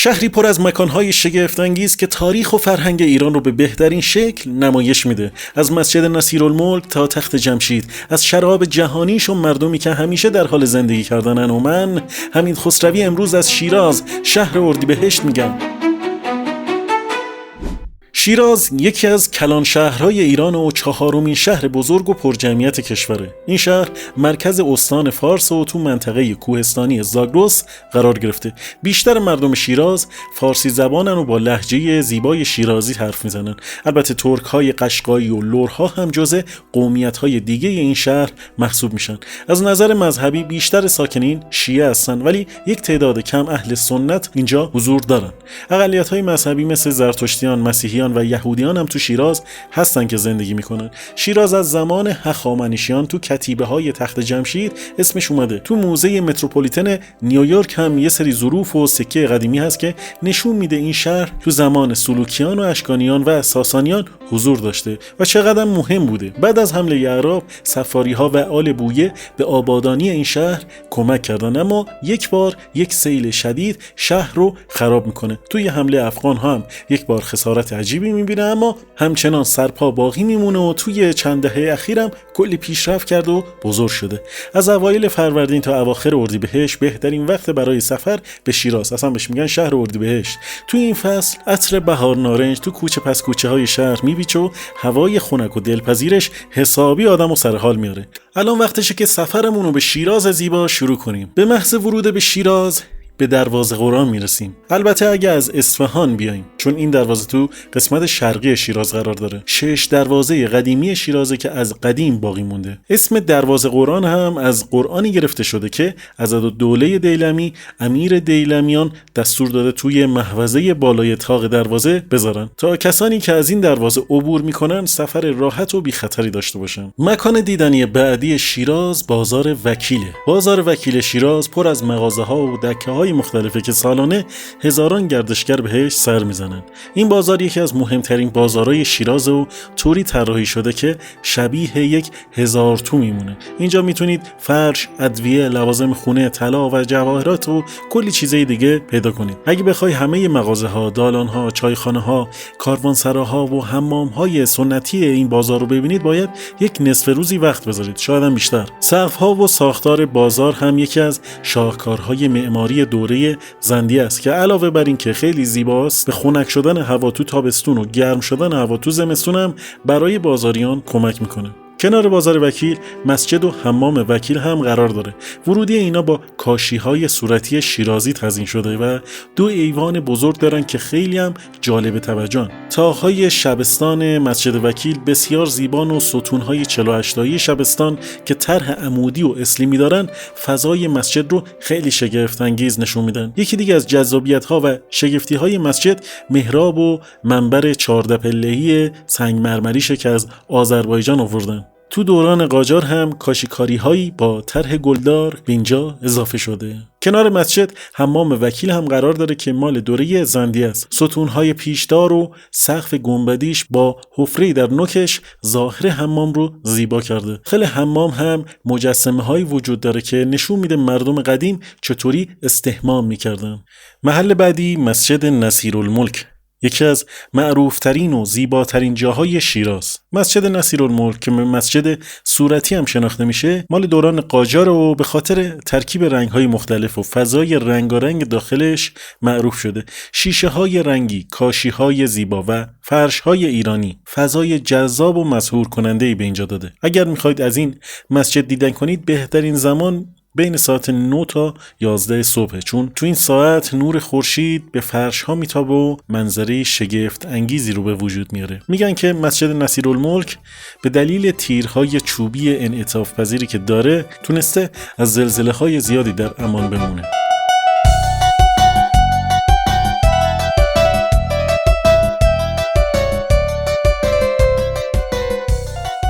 شهری پر از مکانهای شگفت‌انگیز که تاریخ و فرهنگ ایران رو به بهترین شکل نمایش میده. از مسجد نصیرالملک تا تخت جمشید، از شراب جهانیش و مردمی که همیشه در حال زندگی کردنن. و من حمید خسروی امروز از شیراز، شهر اردیبهشت میگم. شیراز یکی از کلان شهرهای ایران و چهارمین شهر بزرگ و پرجمعیت کشوره. این شهر مرکز استان فارس و تو منطقه کوهستانی زاگرس قرار گرفته. بیشتر مردم شیراز فارسی زبانن و با لهجه زیبای شیرازی حرف میزنن. البته ترک‌های قشقایی و لرها هم جزء قومیت‌های دیگه این شهر محسوب میشن. از نظر مذهبی بیشتر ساکنین شیعه هستن، ولی یک تعداد کم اهل سنت اینجا حضور دارن. اقلیت‌های مذهبی مثل زرتشتیان، مسیحیان و یهودیان هم تو شیراز هستن که زندگی میکنن. شیراز از زمان هخامنشیان تو کتیبه های تخت جمشید اسمش اومده. تو موزه متروپولیتن نیویورک هم یه سری ظروف و سکه قدیمی هست که نشون میده این شهر تو زمان سلوکیان و اشکانیان و ساسانیان حضور داشته و چقدر مهم بوده. بعد از حمله اعراب، سفاری ها و آل بویه به آبادانی این شهر کمک کردن، اما یک بار یک سیل شدید شهر رو خراب میکنه. توی حمله افغان هم یک بار خسارت عجیبی میبینه، اما همچنان سرپا باقی میمونه و توی چند دهه اخیرم کلی پیشرفت کرد و بزرگ شده. از اوایل فروردین تا اواخر اردیبهشت بهترین وقت برای سفر به شیراز. اصلا بهش میگن شهر اردیبهشت. توی این فصل عطر بهار نارنج تو کوچه پس کوچه های شهر میبیچه و هوای خنک و دلپذیرش حسابی آدمو سر حال میاره. الان وقتشه که سفرمون رو به شیراز زیبا شروع کنیم. به محض ورود به شیراز به دروازه قرآن میرسیم. البته اگه از اصفهان بیایم، چون این دروازه تو قسمت شرقی شیراز قرار داره. 6 دروازه قدیمی شیرازه که از قدیم باقی مونده. اسم دروازه قرآن هم از قرآنی گرفته شده که عضدالدوله دیلمی، امیر دیلمیان، دستور داده توی محوزه بالای طاق دروازه بذارن تا کسانی که از این دروازه عبور میکنن سفر راحت و بی خطری داشته باشن. مکان دیدنی بعدی شیراز بازار وکیله. بازار وکیل شیراز پر از مغازه‌ها و دکه‌های مختلفه که سالانه هزاران گردشگر بهش سر میزنن. این بازار یکی از مهمترین بازارهای شیراز و طوری طراحی شده که شبیه یک 1000 تو میمونه. اینجا میتونید فرش، ادویه، لوازم خونه، طلا و جواهرات و کلی چیزای دیگه پیدا کنید. اگه بخوای همه مغازه‌ها، دالان‌ها، چایخانه‌ها، کاروانسراها و حمام‌های سنتی این بازار رو ببینید باید یک نصف روزی وقت بذارید، شاید هم بیشتر. سقف‌ها و ساختار بازار هم یکی از شاهکارهای معماری دوره زندیه است که علاوه بر این که خیلی زیباست، به خنک شدن هوا تو تابستون و گرم شدن هوا تو زمستون هم برای بازاریان کمک میکنه. کنار بازار وکیل مسجد و حمام وکیل هم قرار داره. ورودی اینا با کاشی‌های صورتی شیرازی تزیین شده و 2 ایوان بزرگ دارن که خیلی هم جالب توجهن. طاق‌های شبستان مسجد وکیل بسیار زیبان و ستون‌های 48 تایی شبستان که طرح عمودی و اسلیمی دارن فضای مسجد رو خیلی شگفت انگیز نشون میدن. یکی دیگه از جذابیت‌ها و شگفتی‌های مسجد محراب و منبر 14 پله‌ای سنگ مرمریشه که از آذربایجان آوردن. تو دوران قاجار هم کاشیکاری‌هایی با طرح گلدار به اینجا اضافه شده. کنار مسجد حمام وکیل هم قرار داره که مال دوره زندیه است. ستون‌های پیشدار و سقف گنبدیش با حفره‌ای در نوکش ظاهر حمام رو زیبا کرده. خیلی حمام هم مجسمه‌هایی وجود داره که نشون میده مردم قدیم چطوری استحمام می‌کردن. محل بعدی مسجد نصیرالملک، یکی از معروفترین و زیباترین جاهای شیراز. مسجد نصیرالملک که مسجد صورتی هم شناخته میشه مال دوران قاجار و به خاطر ترکیب رنگ‌های مختلف و فضای رنگارنگ داخلش معروف شده. شیشه‌های رنگی، کاشی‌های زیبا و فرش‌های ایرانی فضای جذاب و مسحور کننده‌ای به اینجا داده. اگر می‌خواید از این مسجد دیدن کنید بهترین زمان بین ساعت 9 تا 11 صبح، چون تو این ساعت نور خورشید به فرش ها میتابه و منظره شگفت انگیزی رو به وجود میاره. میگن که مسجد نصیرالملک به دلیل تیرهای چوبی انعطاف پذیری که داره تونسته از زلزله های زیادی در امان بمونه.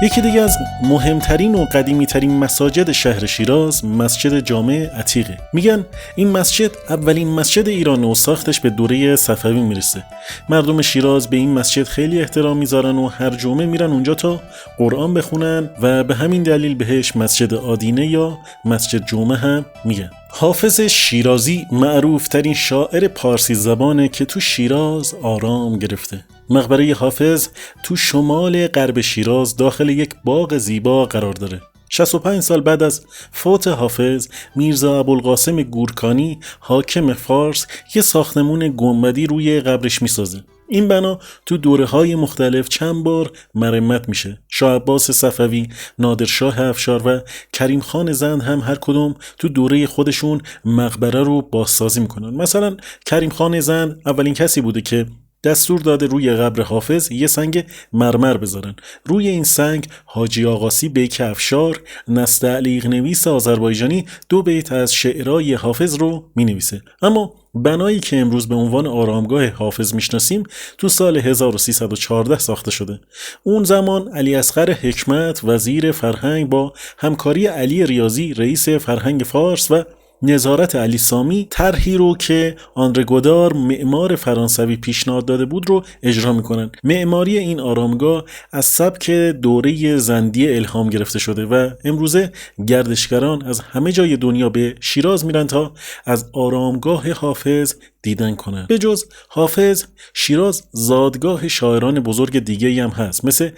یکی دیگه از مهمترین و قدیمیترین مساجد شهر شیراز مسجد جامع عتیقه. میگن این مسجد اولین مسجد ایران و ساختش به دوره صفوی میرسه. مردم شیراز به این مسجد خیلی احترام میذارن و هر جمعه میرن اونجا تا قرآن بخونن و به همین دلیل بهش مسجد آدینه یا مسجد جمعه هم میگن. حافظ شیرازی معروف ترین شاعر پارسی زبانه که تو شیراز آرام گرفته. مقبره حافظ تو شمال غرب شیراز داخل یک باغ زیبا قرار داره. 65 سال بعد از فوت حافظ، میرزا ابوالقاسم گورکانی حاکم فارس یه ساختمون گنبدی روی قبرش میسازه. این بنا تو دوره‌های مختلف چند بار مرمت میشه. شاه عباس صفوی، نادرشاه افشار و کریم خان زند هم هر کدوم تو دوره خودشون مقبره رو بازسازی میکنن. مثلا کریم خان زند اولین کسی بوده که دستور داده روی قبر حافظ یه سنگ مرمر بذارن. روی این سنگ حاجی آقاسی بیک افشار، نستعلیق نویس آذربایجانی 2 بیت از شعرهای حافظ رو می نویسه. اما بنایی که امروز به عنوان آرامگاه حافظ میشناسیم تو سال 1314 ساخته شده. اون زمان علی اصغر حکمت وزیر فرهنگ با همکاری علی ریاضی رئیس فرهنگ فارس و نظارت علی سامی طرحی رو که آندره گودار معمار فرانسوی پیشنهاد داده بود رو اجرا میکنن. معماری این آرامگاه از سبک دوره زندیه الهام گرفته شده و امروزه گردشگران از همه جای دنیا به شیراز میرن تا از آرامگاه حافظ دیدن کنن. به جز حافظ، شیراز زادگاه شاعران بزرگ دیگه هم هست، مثل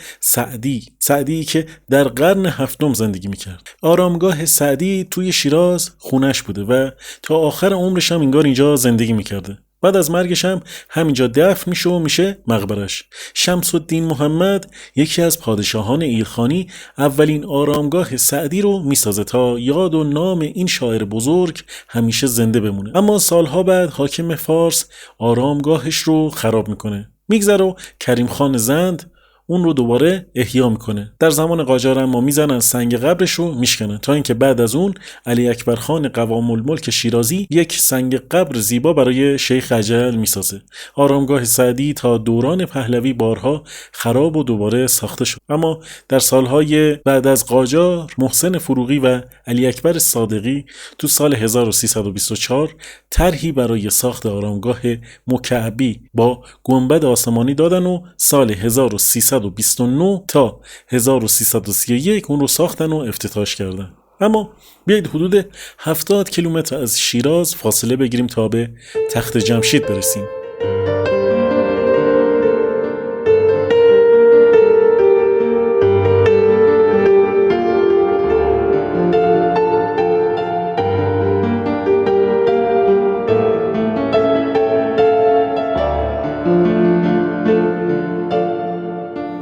سعدی که در قرن 7 زندگی میکرد. آرامگاه سعدی توی شیراز خونش بوده و تا آخر عمرش هم انگار اینجا زندگی میکرده. بعد از مرگش هم همینجا دفن میشه و میشه مقبرش. شمس الدین محمد، یکی از پادشاهان ایلخانی، اولین آرامگاه سعدی رو میسازه تا یاد و نام این شاعر بزرگ همیشه زنده بمونه. اما سالها بعد حاکم فارس آرامگاهش رو خراب میکنه. میگذره و کریم خان زند اون رو دوباره احیا میکنه. در زمان قاجار اما میزنن سنگ قبرش رو میشکنن تا اینکه بعد از اون علی اکبر خان قوام الملک شیرازی یک سنگ قبر زیبا برای شیخ اجل میسازه. آرامگاه سعدی تا دوران پهلوی بارها خراب و دوباره ساخته شد. اما در سالهای بعد از قاجار محسن فروغی و علی اکبر صادقی تو سال 1324 طرحی برای ساخت آرامگاه مکعبی با گنبد آسمانی دادن و سال 1329 تا 1331 اون رو ساختن و افتتاحش کردن. اما بیایید حدود 70 کیلومتر از شیراز فاصله بگیریم تا به تخت جمشید برسیم.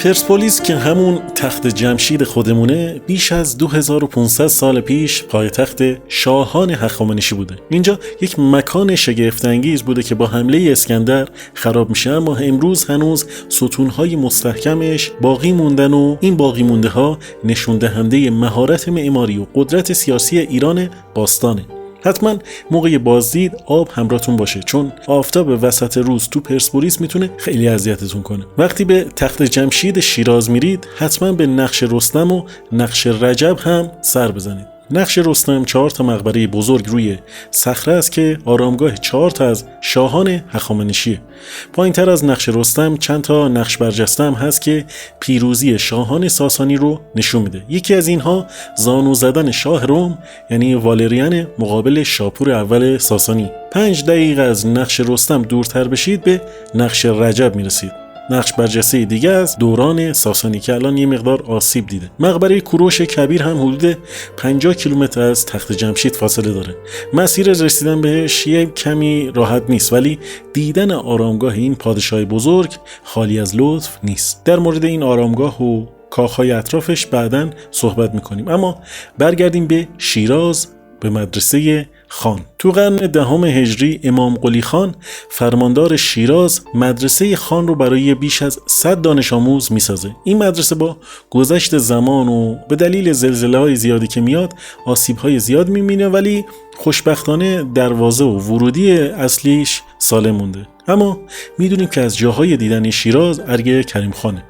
پرسپولیس که همون تخت جمشید خودمونه بیش از 2500 سال پیش پایتخت شاهان هخامنشی بوده. اینجا یک مکان شگفت‌انگیز بوده که با حمله اسکندر خراب میشه، اما امروز هنوز ستونهای مستحکمش باقی موندن و این باقی مونده ها نشون دهنده مهارت معماری و قدرت سیاسی ایران باستانه. حتما موقع بازدید آب همراهتون باشه، چون آفتاب وسط روز تو پرسپولیس میتونه خیلی اذیتتون کنه. وقتی به تخت جمشید شیراز میرید حتما به نقش رستم و نقش رجب هم سر بزنید. نقش رستم 4 تا مقبره بزرگ روی صخره است که آرامگاه 4 تا از شاهان هخامنشیه. پایین تر از نقش رستم چند تا نقش برجسته هم هست که پیروزی شاهان ساسانی رو نشون میده. یکی از اینها زانو زدن شاه روم یعنی والریان مقابل شاپور اول ساسانی. 5 دقیقه از نقش رستم دورتر بشید به نقش رجب میرسید. نقش برجسته دیگه از دوران ساسانی که الان یه مقدار آسیب دیده. مقبره کوروش کبیر هم حدود 50 کیلومتر از تخت جمشید فاصله داره. مسیر رسیدن بهش یه کمی راحت نیست، ولی دیدن آرامگاه این پادشاه بزرگ خالی از لطف نیست. در مورد این آرامگاه و کاخهای اطرافش بعداً صحبت میکنیم، اما برگردیم به شیراز، به مدرسه خان. تو قرن 10 هجری امام قلی خان فرماندار شیراز مدرسه خان رو برای بیش از 100 دانش آموز میسازه. این مدرسه با گذشت زمان و به دلیل زلزله‌های زیادی که میاد آسیب‌های زیاد می‌بینه، ولی خوشبختانه دروازه و ورودی اصلیش سالم مونده. اما میدونیم که از جاهای دیدنی شیراز ارگ کریم خانه.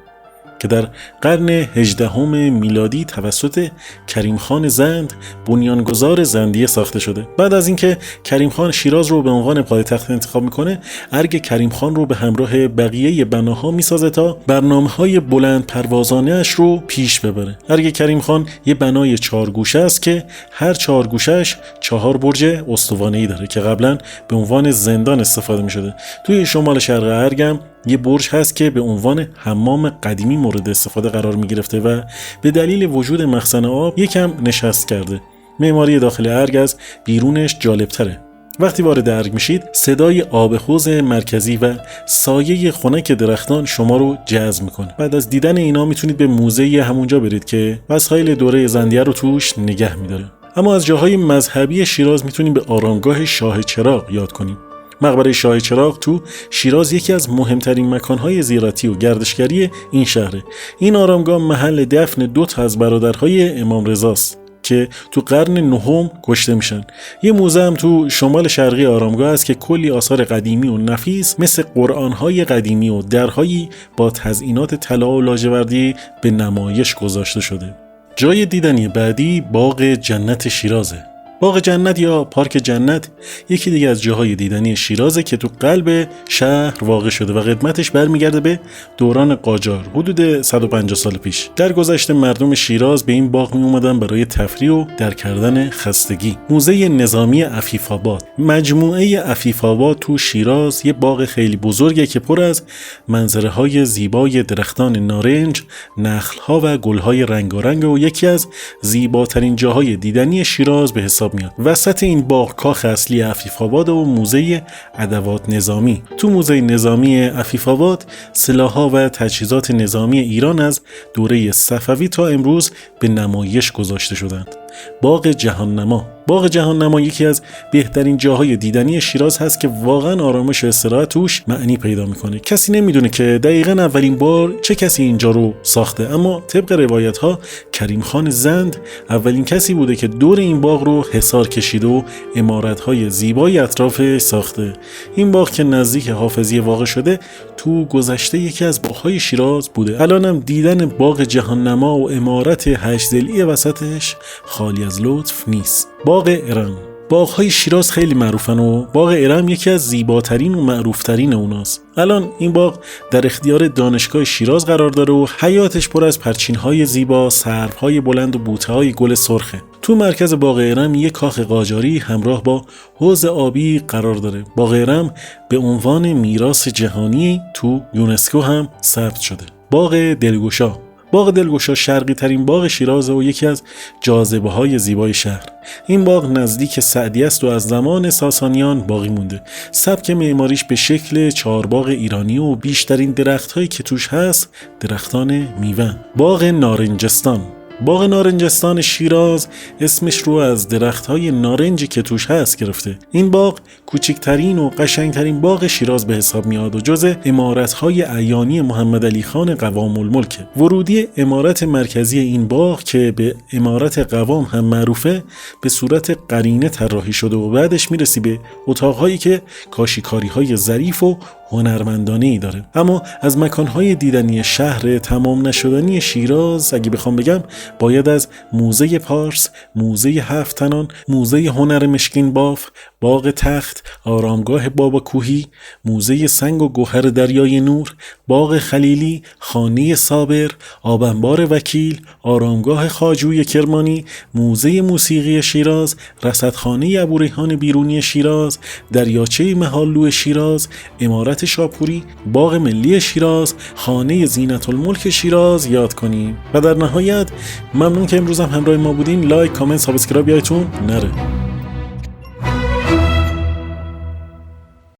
که در قرن 18 میلادی توسط کریم خان زند بنیانگذار زندیه ساخته شده. بعد از اینکه کریم خان شیراز رو به عنوان پایتخت انتخاب میکنه، ارگ کریم خان رو به همراه بقیه بناها میسازه تا برنامه‌های بلند پروازانه اش رو پیش ببره. ارگ کریم خان یه بنای 4 گوشه است که هر 4 گوشه‌اش 4 برج استوانه‌ای داره که قبلا به عنوان زندان استفاده می‌شده. توی شمال شرق ارگم یه برج هست که به عنوان حمام قدیمی مورد استفاده قرار می‌گرفته و به دلیل وجود مخزن آب یکم نشست کرده. معماری داخل ارگ از بیرونش جالب‌تره. وقتی وارد ارگ میشید، صدای آب حوض مرکزی و سایه خنک درختان شما رو جذب میکنه. بعد از دیدن اینا میتونید به موزه همونجا برید که وسایل دوره زندیه رو توش نگه میداره. اما از جاهای مذهبی شیراز میتونیم به آرامگاه شاه چراغ یاد کنیم. مقبره شاه چراغ تو شیراز یکی از مهمترین مکانهای زیارتی و گردشگری این شهره. این آرامگاه محل دفن 2 تا از برادرهای امام رضاست که تو قرن 9 کشته میشن. یه موزه هم تو شمال شرقی آرامگاه است که کلی آثار قدیمی و نفیس مثل قرآن‌های قدیمی و درهایی با تزئینات طلا و لاجوردی به نمایش گذاشته شده. جای دیدنی بعدی باغ جنت شیرازه. باغ جنت یا پارک جنت یکی دیگه از جاهای دیدنی شیرازه که تو قلب شهر واقع شده و قدمتش برمیگرده به دوران قاجار، حدود 150 سال پیش. در گذشته مردم شیراز به این باغ می اومدن برای تفریح و در کردن خستگی. موزه نظامی عفیف‌آباد. مجموعه عفیف‌آباد تو شیراز یه باغ خیلی بزرگه که پر از منظره‌های زیبای درختان نارنج، نخل‌ها و گل‌های رنگارنگ و یکی از زیباترین جاهای دیدنی شیراز به حساب میاد. وسط این باغ کاخ اصلی عفیف‌آباد و موزه ادوات نظامی. تو موزه نظامی عفیف‌آباد سلاح‌ها و تجهیزات نظامی ایران از دوره صفوی تا امروز به نمایش گذاشته شدند. باغ جهان‌نما. باغ جهان‌نما یکی از بهترین جاهای دیدنی شیراز هست که واقعا آرامش و استراحت توش معنی پیدا میکنه. کسی نمیدونه که دقیقاً اولین بار چه کسی اینجا رو ساخته، اما طبق روایت‌ها کریم خان زند اولین کسی بوده که دور این باغ رو حصار کشیده و عمارت‌های زیبای اطرافش ساخته. این باغ که نزدیک حافظیه واقع شده تو گذشته یکی از باغ‌های شیراز بوده. الانم دیدن باغ جهان‌نما و عمارت 8 ضلعی وسطش خالی از لطف نیست. باغ ارم. باغ‌های شیراز خیلی معروفن و باغ ارم یکی از زیباترین و معروفترین اوناست. الان این باغ در اختیار دانشگاه شیراز قرار داره و حیاتش پر از پرچین‌های زیبا، سروهای بلند و بوته‌های گل سرخه. تو مرکز باغ ارم یک کاخ قاجاری همراه با حوض آبی قرار داره. باغ ارم به عنوان میراث جهانی تو یونسکو هم ثبت شده. باغ دلگشا. باغ دلگشا شرقی ترین باغ شیراز و یکی از جاذبه های زیبای شهر. این باغ نزدیک سعدی است و از زمان ساسانیان باقی مونده. سبک معماریش به شکل 4 باغ ایرانی و بیشترین درخت هایی که توش هست درختان میوه. باغ نارنجستان. باغ نارنجستان شیراز اسمش رو از درخت‌های نارنجی که توش هست گرفته. این باغ کوچکترین و قشنگترین باغ شیراز به حساب میاد و جزء عمارت‌های عیانی محمد علی خان قوام الملک. ورودی عمارت مرکزی این باغ که به عمارت قوام هم معروفه به صورت قرینه طراحی شده و بعدش میرسی به اتاق‌هایی که کاشی‌کاری‌های ظریف و هنرمندانه‌ای داره. اما از مکان‌های دیدنی شهر تمام نشدنی شیراز اگه بخوام بگم باید از موزه پارس، موزه 7 تنان، موزه هنر مشکین باف، باغ تخت، آرامگاه بابا کوهی، موزه سنگ و گوهر دریای نور، باغ خلیلی، خانه صابر، آبنبار وکیل، آرامگاه خواجوی کرمانی، موزه موسیقی شیراز، رصدخانه ابوریحان بیرونی شیراز، دریاچه مهالو شیراز، عمارت شاپوری، باغ ملی شیراز، خانه زینت الملک شیراز یاد کنیم. و در نهایت ممنون که امروز هم همراه ما بودین. لایک، کامنت، سابسکرایب یادتون نره.